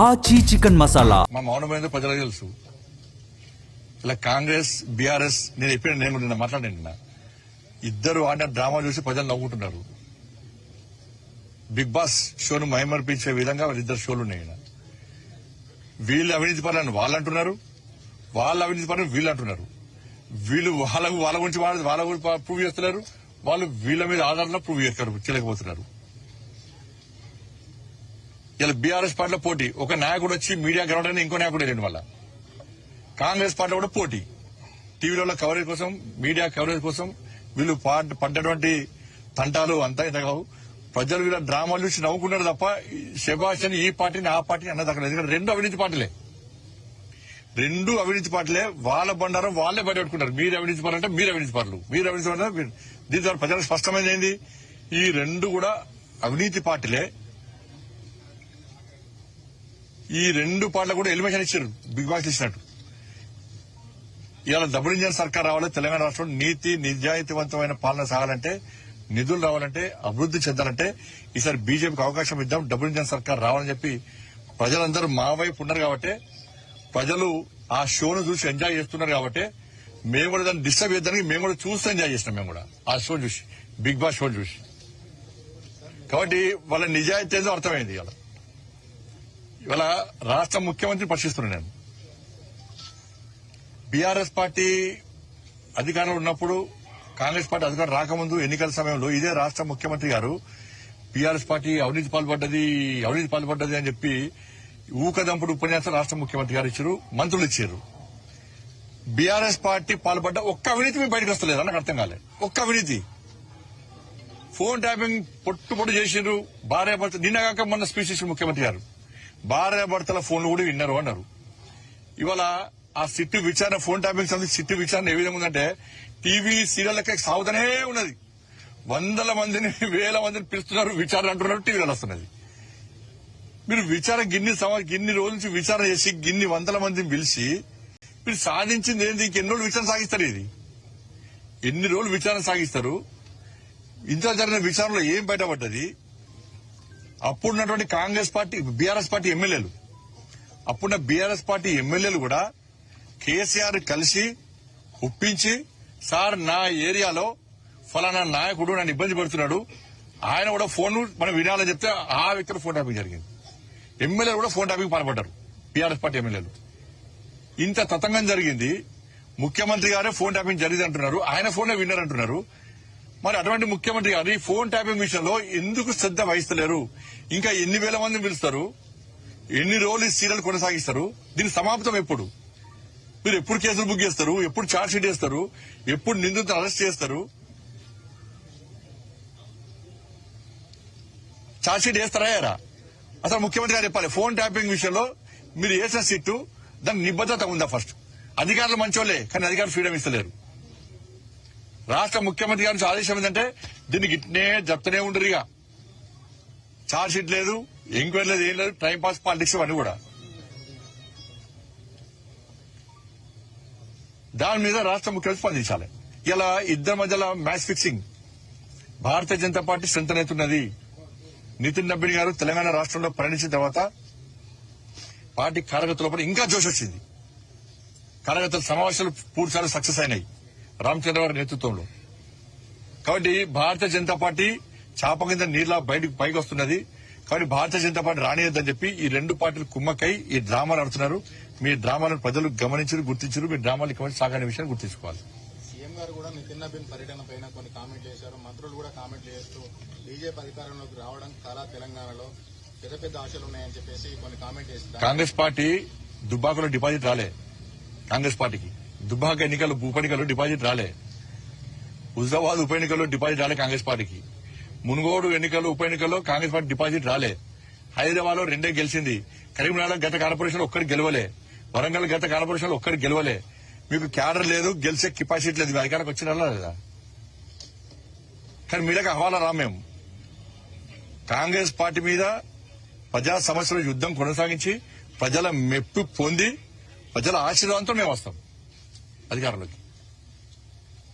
ఆచి చికెన్ మసాలా. మా మౌనమైన ప్రజలకు తెలుసు. ఇలా కాంగ్రెస్ బీఆర్ఎస్ నేను నిన్న మాట్లాడాను. ఇద్దరు ఆడిన డ్రామా చూసి ప్రజలు నవ్వుకుంటున్నారు. బిగ్ బాస్ షోను మైమర్పించే విధంగా వాళ్ళిద్దరు షోలు ఉన్నాయి. వీళ్ళు అవినీతి పనులను వాళ్ళు అంటున్నారు, వాళ్ళ అవినీతి పనులు వీళ్ళు అంటున్నారు. వీళ్ళు వాళ్ళ గురించి ప్రూవ్ చేస్తున్నారు, వాళ్ళు వీళ్ళ మీద ఆధారంగా ప్రూవ్ చేయలేకపోతున్నారు. ఇలా బీఆర్ఎస్ పార్టీలో పోటీ, ఒక నాయకుడు వచ్చి మీడియా గెలవడానికి ఇంకో నాయకుడు లేని వల్ల. కాంగ్రెస్ పార్టీలో కూడా పోటీ, టీవీలలో కవరేజ్ కోసం, మీడియా కవరేజ్ కోసం వీళ్ళు పడ్డటువంటి తంటాలు అంతా ఇంత కావు. ప్రజలు వీళ్ళ డ్రామాలు చూసి నవ్వుకున్నారు తప్ప శభాష్ అని ఈ పార్టీని ఆ పార్టీని అన్నదక్కలేదు. ఎందుకంటే రెండు అవినీతి పార్టీలే, వాళ్ళ బండారం వాళ్ళే బయటపెట్టుకుంటారు. మీరు అవినీతి పనులు అంటే మీరు అవినీతి పనులు, మీరు అవినీతి పనులు. దీని ద్వారా ప్రజలకు స్పష్టమైంది ఏంది, ఈ రెండు కూడా అవినీతి పార్టీలే. ఈ రెండు పార్టీలు కూడా ఎలిమినేషన్ ఇచ్చారు, బిగ్ బాస్ ఇచ్చినట్టు. ఇవాళ డబుల్ ఇంజన్ సర్కార్ రావాలి, తెలంగాణ రాష్ట్రం నీతి నిజాయితీవంతమైన పాలన సాగాలంటే, నిధులు రావాలంటే, అభివృద్ధి చెందాలంటే ఈసారి బీజేపీకి అవకాశం ఇద్దాం, డబుల్ ఇంజన్ సర్కార్ రావాలని చెప్పి ప్రజలందరూ మా వైపు ఉన్నారు. కాబట్టి ప్రజలు ఆ షోను చూసి ఎంజాయ్ చేస్తున్నారు. కాబట్టి మేము కూడా దాన్ని డిస్టర్బ్ చేద్దానికి మేము కూడా చూస్తూ ఎంజాయ్ చేసినాం. మేము కూడా ఆ షో చూసి, బిగ్ బాస్ షో చూసి. కాబట్టి వాళ్ళ నిజాయితీ ఏదో అర్థమైంది. ఇవాళ రాష్ట్ర ముఖ్యమంత్రి ప్రశ్నిస్తున్నాను నేను. బీఆర్ఎస్ పార్టీ అధికారంలో ఉన్నప్పుడు, కాంగ్రెస్ పార్టీ అధికారం రాకముందు ఎన్నికల సమయంలో ఇదే రాష్ట్ర ముఖ్యమంత్రి గారు బీఆర్ఎస్ పార్టీ అవినీతి పాల్పడ్డది అని చెప్పి ఊకదంపుడు ఉపన్యాసం రాష్ట్ర ముఖ్యమంత్రి గారు ఇచ్చారు, మంత్రులు ఇచ్చారు. బీఆర్ఎస్ పార్టీ పాల్పడ్డ ఒక్క అవినీతి మేము బయటకు వస్తలేదు, నాకు అర్థం కాలే. ఒక్క అవినీతి, ఫోన్ ట్యాపింగ్ పొట్టు చేసిండ్రు. భార్యాభర్త నిన్నగాక మొన్న స్పీచ్ ఇచ్చిన ముఖ్యమంత్రి గారు భార్యాభర్తల ఫోన్లు కూడా విన్నారు అన్నారు. ఇవాళ ఆ సిట్టు విచారణ, ఫోన్ ట్యాపింగ్ సంబంధించి సిట్టు విచారణ ఏ విధంగా ఉందంటే టీవీ సీరియల్లకే సాగుతూనే ఉన్నది. వందల మందిని, వేల మందిని పిలుస్తున్నారు, విచారణ అంటున్నారు, టీవీలో వస్తున్నది. మీరు విచారణ గిన్ని రోజుల నుంచి విచారణ చేసి గిన్ని వందల మందిని పిలిచి మీరు సాధించింది ఏంది? ఇంకెన్ని రోజులు విచారణ సాగిస్తారు? ఇది ఎన్ని రోజులు విచారణ సాగిస్తారు? ఇంత జరిగిన విచారణలో ఏం బయటపడ్డది? అప్పుడున్నటువంటి కాంగ్రెస్ పార్టీ, బీఆర్ఎస్ పార్టీ ఎమ్మెల్యేలు, అప్పుడున్న బీఆర్ఎస్ పార్టీ ఎమ్మెల్యేలు కూడా కేసీఆర్ కలిసి ఒప్పించి, సార్ నా ఏరియాలో ఫలానా నాయకుడు నన్ను ఇబ్బంది పెడుతున్నాడు, ఆయన కూడా ఫోన్ మనం వినాలని చెప్తే ఆ వ్యక్తులు ఫోన్ ట్యాపింగ్ జరిగింది. ఎమ్మెల్యేలు కూడా ఫోన్ ట్యాపింగ్ పాల్పడ్డారు, బీఆర్ఎస్ పార్టీ ఎమ్మెల్యేలు. ఇంత తతంగం జరిగింది. ముఖ్యమంత్రి గారే ఫోన్ ట్యాపింగ్ జరిగింది అంటున్నారు, ఆయన ఫోనే విన్నారంటున్నారు. మరి అటువంటి ముఖ్యమంత్రి గారు ఈ ఫోన్ ట్యాపింగ్ విషయంలో ఎందుకు శ్రద్ధ వహిస్తలేరు? ఇంకా ఎన్ని వేల మందిని పిలుస్తారు? ఎన్ని రోజులు ఈ సీరియల్ కొనసాగిస్తారు? దీని సమాప్తం ఎప్పుడు? మీరు ఎప్పుడు కేసులు బుక్ చేస్తారు? ఎప్పుడు ఛార్జ్ షీట్ వేస్తారు? ఎప్పుడు నిందితులను అరెస్ట్ చేస్తారు? ఛార్జ్ షీట్ వేస్తారా? అసలు ముఖ్యమంత్రి గారు చెప్పాలి, ఫోన్ ట్యాపింగ్ విషయంలో మీరు వేసిన సిట్టు దానికి నిబద్ధత ఉందా? ఫస్ట్ అధికారులు మంచోళ్లే, కానీ అధికారులు ఫ్రీడమ్ ఇస్తలేరు. రాష్ట్ర ముఖ్యమంత్రి గారి ఆదేశం ఏంటంటే దీనికి ఇట్నే చెప్తూనే ఉండరు. ఇక ఛార్జ్ షీట్ లేదు, ఎంక్వైరీ లేదు, ఏం లేదు, టైం పాస్ పాలిటిక్స్ అని కూడా. దాని మీద రాష్ట్ర ముఖ్యమంత్రి స్పందించాలి. ఇలా ఇద్దరి మధ్యలో match fixing. Bharatiya Janata party strength అవుతున్నది. నితిన్ నబీన్ గారు తెలంగాణ రాష్ట్రంలో పయనించిన తర్వాత పార్టీ కార్యకర్తల ఇంకా జోష్ వచ్చింది. కార్యకర్తల సమావేశాలు పూర్తిసారి సక్సెస్ అయినాయి రామచంద్ర గారి నేతృత్వంలో. కాబట్టి భారతీయ జనతా పార్టీ చాప కింద నీళ్ళ పైకి వస్తున్నది. కాబట్టి భారతీయ జనతా పార్టీ రానియద్దని చెప్పి ఈ రెండు పార్టీలు కుమ్మక్కై ఈ డ్రామాలు ఆడుతున్నారు. మీ డ్రామాలను ప్రజలు గమనించారు, గుర్తించారు. మీ డ్రామాలు ఇక సాగని విషయాన్ని గుర్తించుకోవాలి. సీఎం గారు కూడా నితిన్ నబీన్ పర్యటన పైన కొన్ని కామెంట్లు చేశారు, మంత్రులు కూడా కామెంట్లు చేస్తూ బీజేపీ అధికారంలోకి రావడం చాలా తెలంగాణలో పెద్ద పెద్ద ఆశలు ఉన్నాయని చెప్పేసి కొన్ని కామెంట్ చేస్తారు. కాంగ్రెస్ పార్టీ దుబ్బాకలో డిపాజిట్ రాలే. కాంగ్రెస్ పార్టీకి దుబ్బాక ఎన్నికలు, ఉప ఎన్నికల్లో డిపాజిట్ రాలే. హుజాబాద్ ఉప ఎన్నికల్లో డిపాజిట్ రాలే కాంగ్రెస్ పార్టీకి. మునుగోడు ఎన్నికల్లో, ఉప ఎన్నికల్లో కాంగ్రెస్ పార్టీ డిపాజిట్ రాలే. హైదరాబాద్ లో 2 గెలిచింది. కరీంనగర్ గత కార్పొరేషన్ ఒక్కరికి గెలవలే. వరంగల్ గత కార్పొరేషన్ ఒక్కరికి గెలవలే. మీకు క్యాడర్ లేదు, గెలిచే కెపాసిటీ లేదు. అధికారికి వచ్చిన లేదా? కానీ మీడకి హవాలా రా. మేము కాంగ్రెస్ పార్టీ మీద ప్రజా సమస్యల యుద్దం కొనసాగించి ప్రజల మెప్పు పొంది ప్రజల ఆశీర్వాదంతో మేము వస్తాం అధికారంలోకి.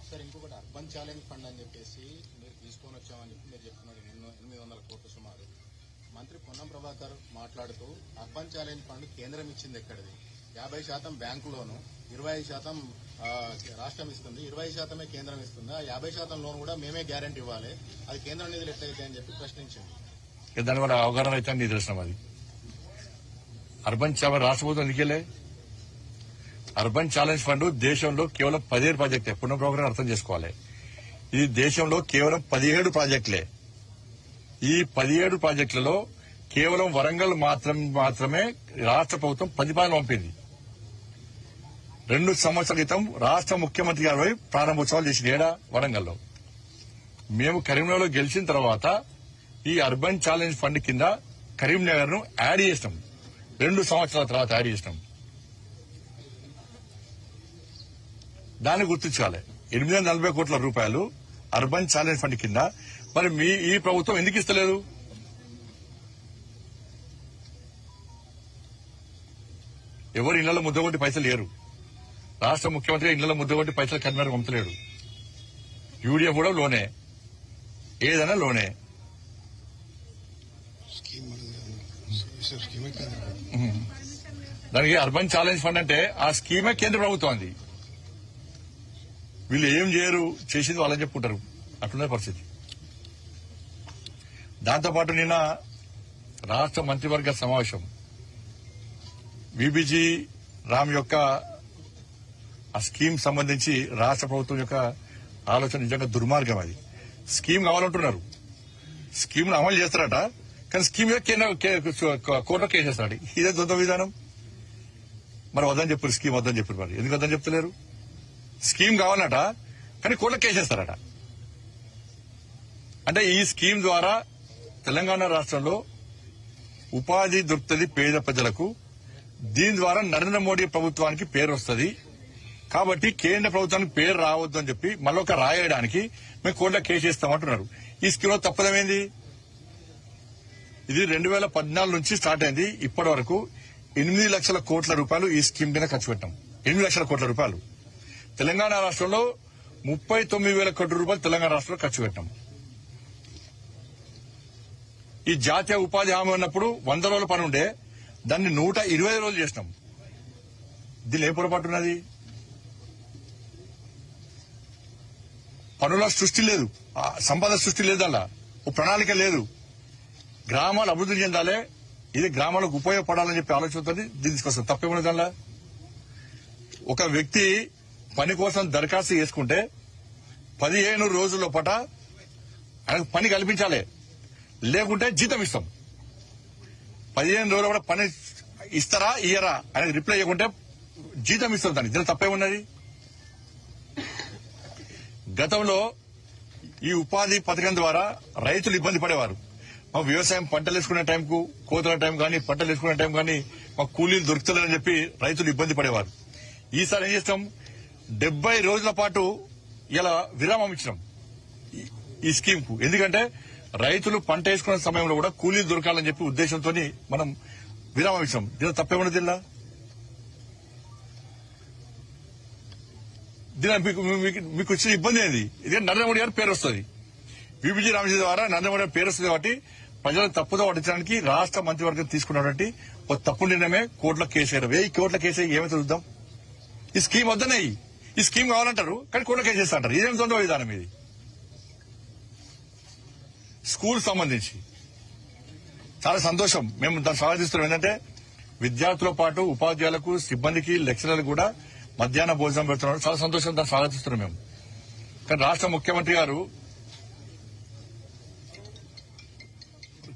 సార్, ఇంకొకటి అర్బన్ ఛాలెంజ్ ఫండ్ అని చెప్పేసి మీరు తీసుకొని వచ్చామని చెప్పి మీరు చెప్తున్నారు. 800 కోట్ల మంత్రి పొన్నం ప్రభాకర్ మాట్లాడుతూ అర్బన్ ఛాలెంజ్ ఫండ్ కేంద్రం ఇచ్చింది ఎక్కడిది? 50% బ్యాంకులోను, 25% రాష్ట్రం ఇస్తుంది, 20% కేంద్రం ఇస్తుంది. ఆ 50% లోన్ కూడా మేమే గ్యారెంటీ ఇవ్వాలి, అది కేంద్ర నిధులు ఎట్లయితే అని చెప్పి ప్రశ్నించింది. దానివల్ల అవగాహన అయితే నీ దర్శనం అది అర్బన్ రాష్ట్ర ప్రభుత్వం ఎందుకెళ్ళే అర్బన్ ఛాలెంజ్ ఫండ్ దేశంలో కేవలం 17 ప్రాజెక్టులే. పునః ప్రోగ్రాం అర్థం చేసుకోవాలి. ఇది దేశంలో కేవలం 17 ప్రాజెక్టులే. ఈ 17 ప్రాజెక్టులలో కేవలం వరంగల్ మాత్రమే రాష్ట్ర ప్రభుత్వం ప్రతిపాదన పంపింది. 2 సంవత్సరాల క్రితం రాష్ట్ర ముఖ్యమంత్రి గారు ప్రారంభోత్సవాలు చేసింది ఏడా వరంగల్లో. మేము కరీంనగర్లో గెలిచిన తర్వాత ఈ అర్బన్ ఛాలెంజ్ ఫండ్ కింద కరీంనగర్ ను యాడ్ చేసినాం. 2 సంవత్సరాల తర్వాత యాడ్ చేసినాం. దాన్ని గుర్తించాలి. 840 కోట్ల రూపాయలు అర్బన్ ఛాలెంజ్ ఫండ్ కింద. మరి ఈ ప్రభుత్వం ఎందుకు ఇస్తలేదు? ఎవరు ఇళ్లలో ముద్దగొట్టి పైసలు లేరు. రాష్ట్ర ముఖ్యమంత్రి ఇళ్లలో ముద్దగొట్టి పైసలు కన్వీనర్ పంపలేడు. యూడిఎఫ్ కూడా లోనే, ఏదైనా లోనే. దానికి అర్బన్ ఛాలెంజ్ ఫండ్ అంటే ఆ స్కీమే కేంద్ర ప్రభుత్వం అంది. వీళ్ళు ఏం చేయరు, చేసింది వాళ్ళని చెప్పుకుంటారు. అట్లున్న పరిస్థితి. దాంతోపాటు నిన్న రాష్ట్ర మంత్రివర్గ సమావేశం విబిజీ రామ్ యొక్క ఆ స్కీమ్ సంబంధించి రాష్ట్ర ప్రభుత్వం యొక్క ఆలోచన నిజంగా దుర్మార్గం. అది స్కీమ్ కావాలంటున్నారు, స్కీమ్ ను అమలు చేస్తారట, కానీ స్కీమ్ కోర్టులో కేసేస్తారట. ఇదే ద్వంద్వ విధానం. మరి వద్దని చెప్పారు, స్కీమ్ వద్దని చెప్పారు. మరి ఎందుకు వద్దని చెప్తలేరు? స్కీమ్ కావాలట, కానీ కోర్టులో కేసేస్తారట. అంటే ఈ స్కీమ్ ద్వారా తెలంగాణ రాష్ట్రంలో ఉపాధి దొరుకుతుంది పేద ప్రజలకు. దీని ద్వారా నరేంద్ర మోడీ ప్రభుత్వానికి పేరు వస్తుంది. కాబట్టి కేంద్ర ప్రభుత్వానికి పేరు రావద్దు అని చెప్పి మళ్ళొక రాయడానికి మేము కోర్టులో కేసేస్తామంటున్నారు. ఈ స్కీమ్ లో తప్పదమేంది? ఇది 2014 నుంచి స్టార్ట్ అయింది. ఇప్పటి వరకు 8 లక్షల కోట్ల రూపాయలు ఈ స్కీమ్ మీద ఖర్చు పెట్టాం. 8 లక్షల కోట్ల రూపాయలు. తెలంగాణ రాష్ట్రంలో 39,000 కోట్ల రూపాయలు తెలంగాణ రాష్ట్రంలో ఖర్చు పెట్టాం. ఈ జాతీయ ఉపాధి హామీ ఉన్నప్పుడు 100 రోజుల పని ఉండే, దాన్ని 120 రోజులు చేసినాం. దీనిలో ఏ పొరపాటున్నది? పనుల సృష్టి లేదు, సంపద సృష్టి లేదు, అలా ఓ ప్రణాళిక లేదు. గ్రామాలు అభివృద్ధి చెందాలి, ఇది గ్రామాలకు ఉపయోగపడాలని చెప్పి ఆలోచనతో దీన్ని తీసుకొస్తాం. తప్పేమన్నా దానిలో? ఒక వ్యక్తి పని కోసం దరఖాస్తు చేసుకుంటే 15 రోజుల పాట ఆయనకు పని కల్పించాలి, లేకుంటే జీతం ఇస్తాం. 15 రోజుల పాటు పని ఇస్తారా ఇయ్యరా ఆయనకు రిప్లై ఇవ్వకుంటే జీతం ఇస్తాం. దానికి దీని తప్పేమున్నది? గతంలో ఈ ఉపాధి పథకం ద్వారా రైతులు ఇబ్బంది పడేవారు. మా వ్యవసాయం పంటలు వేసుకునే టైంకు, కోతల టైం కానీ, పంటలు వేసుకునే టైం కానీ మాకు కూలీలు దొరుకుతుందని చెప్పి రైతులు ఇబ్బంది పడేవారు. ఈసారి ఏం చేస్తాం? 70 రోజుల పాటు ఇలా విరామం ఇచ్చినాం ఈ స్కీమ్ కు. ఎందుకంటే రైతులు పంట వేసుకునే సమయంలో కూడా కూలీలు దొరకాలని చెప్పి ఉద్దేశంతో మనం విరామం ఇచ్చాం. దీని తప్పేమన్నా జిల్లా? మీకు వచ్చిన ఇబ్బంది ఏంది? ఇది నరేంద్ర మోడీ గారి పేరు వస్తుంది. విబిజీ రామ్జీ ద్వారా నరేంద్ర మోడీ గారి పేరు వస్తుంది. కాబట్టి ప్రజలను తప్పుదో పట్టించడానికి రాష్ట్ర మంత్రివర్గం తీసుకున్నటువంటి ఒక తప్పు నిర్ణయమే కోర్టులో కేసేయడం. 1000 కోట్ల కేసు ఏమైతే చూద్దాం? ఈ స్కీమ్ వద్దనే, ఈ స్కీమ్ కావాలంటారు, కానీ కోర్టులో కేసేస్తా అంటారు. ఇదేం ద్వంద్వ విధానం ఇది? స్కూల్ సంబంధించి చాలా సంతోషం, మేము దాన్ని స్వాగతిస్తున్నాం. ఏంటంటే విద్యార్థులతో పాటు ఉపాధ్యాయులకు, సిబ్బందికి, లెక్చరర్లకు కూడా మధ్యాహ్న భోజనం పెడుతున్నారు. చాలా సంతోషం, దాన్ని స్వాగతిస్తున్నాం మేము. కానీ రాష్ట్ర ముఖ్యమంత్రి గారు,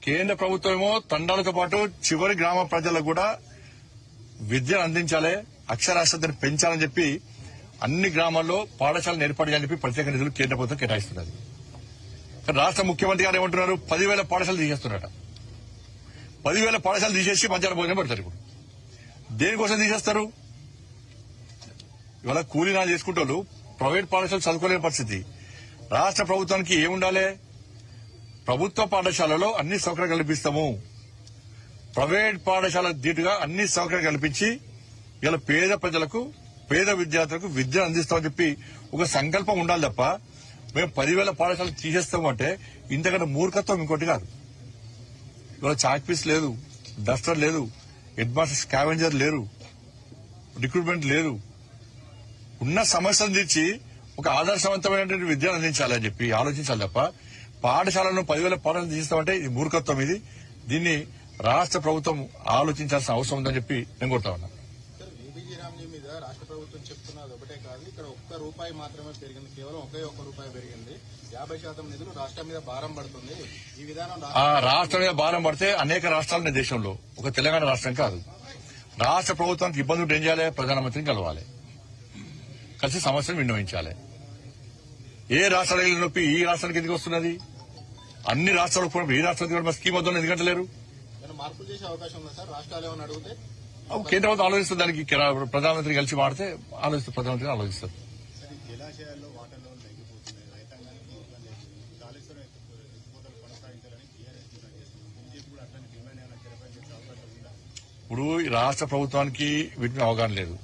కేంద్ర ప్రభుత్వం ఏమో తండాలతో పాటు చివరి గ్రామ ప్రజలకు కూడా విద్యను అందించాలి, అక్షరాస్యతను పెంచాలని చెప్పి అన్ని గ్రామాల్లో పాఠశాలను ఏర్పాటు చేయాలని చెప్పి ప్రత్యేక నిధులు కేంద్ర ప్రభుత్వం కేటాయిస్తున్నది. రాష్ట్ర ముఖ్యమంత్రి గారు ఏమంటున్నారు? 10,000 పాఠశాలలు తీసేస్తున్నారట. 10,000 పాఠశాలలు తీసేసి మధ్యాహ్న భోజనం పెడతారు. ఇప్పుడు దేనికోసం తీసేస్తారు? ఇవాళ కూలీనాలు చేసుకుంటూ ప్రైవేట్ పాఠశాలలు చదువుకోలేని పరిస్థితి. రాష్ట్ర ప్రభుత్వానికి ఏముండాలి? ప్రభుత్వ పాఠశాలలో అన్ని సౌకర్యాలు కల్పిస్తాము, ప్రైవేట్ పాఠశాలకు ధీటుగా అన్ని సౌకర్యాలు కల్పించి ఇలా పేద ప్రజలకు, పేద విద్యార్థులకు విద్య అందిస్తామని చెప్పి ఒక సంకల్పం ఉండాలి తప్ప మేము 10,000 పాఠశాలలు తీసేస్తాము అంటే ఇంతకంటే మూర్ఖత్వం ఇంకోటి కాదు. ఇవాళ చాక్ పీస్ లేదు, డస్టర్ లేదు, హెడ్ మాస్టర్ స్కావెంజర్ లేరు, రిక్రూట్మెంట్ లేదు. ఉన్న సమస్యను తీర్చి ఒక ఆదర్శవంతమైనటువంటి విద్యను అందించాలని చెప్పి ఆలోచించాలి తప్ప పాఠశాలను 10,000 పాఠశాలను తీస్తామంటే ఇది మూర్ఖత్వం. ఇది దీన్ని రాష్ట్ర ప్రభుత్వం ఆలోచించాల్సిన అవసరం ఉందని చెప్పి నేను కోరుతా ఉన్నా. ఏబీజీ రామ్జీ మీద రాష్ట్ర ప్రభుత్వం చెప్తున్నది ఒకటే కాదు, ఇక్కడ ₹1 మాత్రమే పెరిగింది, కేవలం ₹1 పెరిగింది. 50% నిధులు రాష్ట్రం మీద భారం పడుతుంది. ఈ విధానం రాష్ట్రం మీద భారం పడితే అనేక రాష్ట్రాలు దేశంలో, ఒక తెలంగాణ రాష్ట్రం కాదు. రాష్ట్ర ప్రభుత్వానికి ఇబ్బంది ఉంటే ఏం చేయాలి? ప్రధానమంత్రిని కలవాలి, కలిసి సమస్యను విన్నవించాలి. ఏ రాష్ట్రాలకు నొప్పి ఈ రాష్ట్రానికి ఎందుకు వస్తున్నది? అన్ని రాష్ట్రాలకు కూడా ఈ రాష్ట్రానికి కూడా స్కీమ్ వద్దని ఎందుకంటే లేరు. మార్పులు చేసే అవకాశం ఉంది సార్. రాష్ట్రాలు ఏమని అడిగితే కేంద్ర ప్రభుత్వం ఆలోచిస్తుంది. దానికి ప్రధానమంత్రి కలిసి మాడితే ఆలోచిస్తారు, ప్రధానమంత్రి ఆలోచిస్తారు. జలాశయాల్లో వాటర్లో తగ్గిపోతున్నాయి, రైతాంగానికి ఇబ్బంది అవుతుంది. కాళేశ్వరం ఎత్తిపోతలు కొనసాగించాలని టీఆర్ఎస్ డిమాండ్ చేస్తుంది. బీజేపీ కూడా అట్లాంటి డిమాండ్ ఏమైనా తెరపై చేసే అవకాశం ఉందా? ఇప్పుడు ఈ రాష్ట్ర ప్రభుత్వానికి వీటిని అవగాహన లేదు.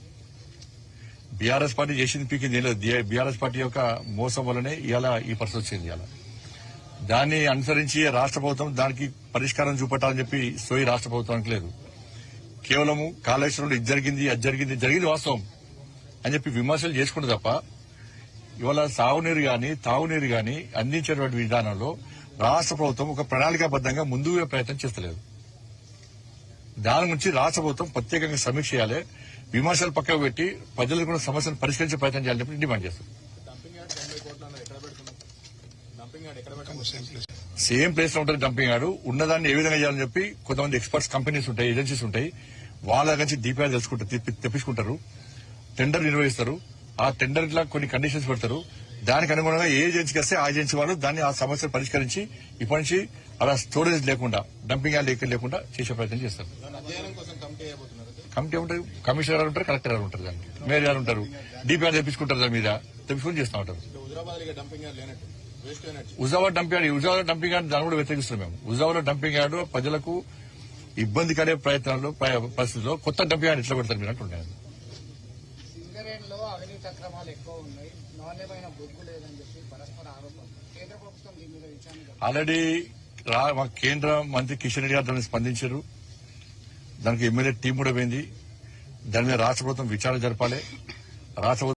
బీఆర్ఎస్ పార్టీ చేసింది పీకింది ఏం లేదు. బీఆర్ఎస్ పార్టీ యొక్క మోసం వల్లనే ఇవాళ ఈ పరిస్థితి వచ్చింది. ఇవాళ దాన్ని అనుసరించి రాష్ట్ర ప్రభుత్వం దానికి పరిష్కారం చూపెట్టాలని చెప్పి సోయి రాష్ట్ర ప్రభుత్వానికి లేదు. కేవలము కాళేశ్వరంలో ఇది జరిగింది, అది జరిగింది వాస్తవం అని చెప్పి విమర్శలు చేసుకుంటే తప్ప ఇవాళ సాగునీరు గాని తాగునీరు గాని అందించేటువంటి విధానంలో రాష్ట్ర ప్రభుత్వం ఒక ప్రణాళికాబద్దంగా ముందుగా ప్రయత్నం చేస్తలేదు. దాని గురించి రాష్ట్ర ప్రభుత్వం ప్రత్యేకంగా సమీక్ష చేయాలి, విమర్శలు పక్కకు పెట్టి ప్రజలకు కూడా సమస్యను పరిష్కరించే ప్రయత్నం చేయాలని చెప్పి డిమాండ్ చేస్తుంది. సేమ్ ప్లేస్ లో ఉంటుంది డంపింగ్ యార్డు. ఉన్నదాన్ని ఏ విధంగా చేయాలని చెప్పి కొంతమంది ఎక్స్పర్ట్స్ కంపెనీస్ ఉంటాయి, ఏజెన్సీస్ ఉంటాయి, వాళ్ళ దగ్గర నుంచి DPR తెప్పించుకుంటారు, టెండర్ నిర్వహిస్తారు. ఆ టెండర్ ఇట్లా కొన్ని కండిషన్స్ పెడతారు. దానికి అనుగుణంగా ఏ ఏజెన్సీకి వస్తే ఆ ఏజెన్సీ వాళ్ళు దాన్ని ఆ సమస్యను పరిష్కరించి ఇప్పటి నుంచి అలా స్టోరేజ్ లేకుండా డంపింగ్ యార్డ్ లేకుండా చేసే ప్రయత్నం చేస్తారు. కమిటీ ఉంటారు, కమిషనర్ గారు ఉంటారు, కలెక్టర్ గారు ఉంటారు, దానికి మేయర్ గారు ఉంటారు, DPR తెప్పించుకుంటారు, దాని మీద తెప్పించుకుని చేస్తూ ఉంటారు. హుజాబాద్ డంపింగ్ యార్డ్ దాన్ని కూడా వ్యతిరేకిస్తున్నాం మేము. హుజాబాద్ డంపింగ్ యార్డ్ ప్రజలకు ఇబ్బంది కలిగే పరిస్థితుల్లో కొత్త డంపింగ్ యార్డ్ ఎట్లా పెడతారు మీరు అంటున్నాను. సింగరేణిలో అవినీతి అక్రమాలు ఎక్కువ ఉన్నాయి, నాణ్యమైన బొగ్గు లేదని చెప్పి పరస్పర ఆరోపణలు. కేంద్ర ప్రభుత్వం దీని మీద విచారణ ఆల్రెడీ మా కేంద్ర మంత్రి కిషన్ రెడ్డి గారు దాన్ని స్పందించారు. దానికి ఎమ్మెల్యే టీం కూడా పోయింది. దాని మీద రాష్ట్ర ప్రభుత్వం విచారణ జరపాలి. రాష్ట్ర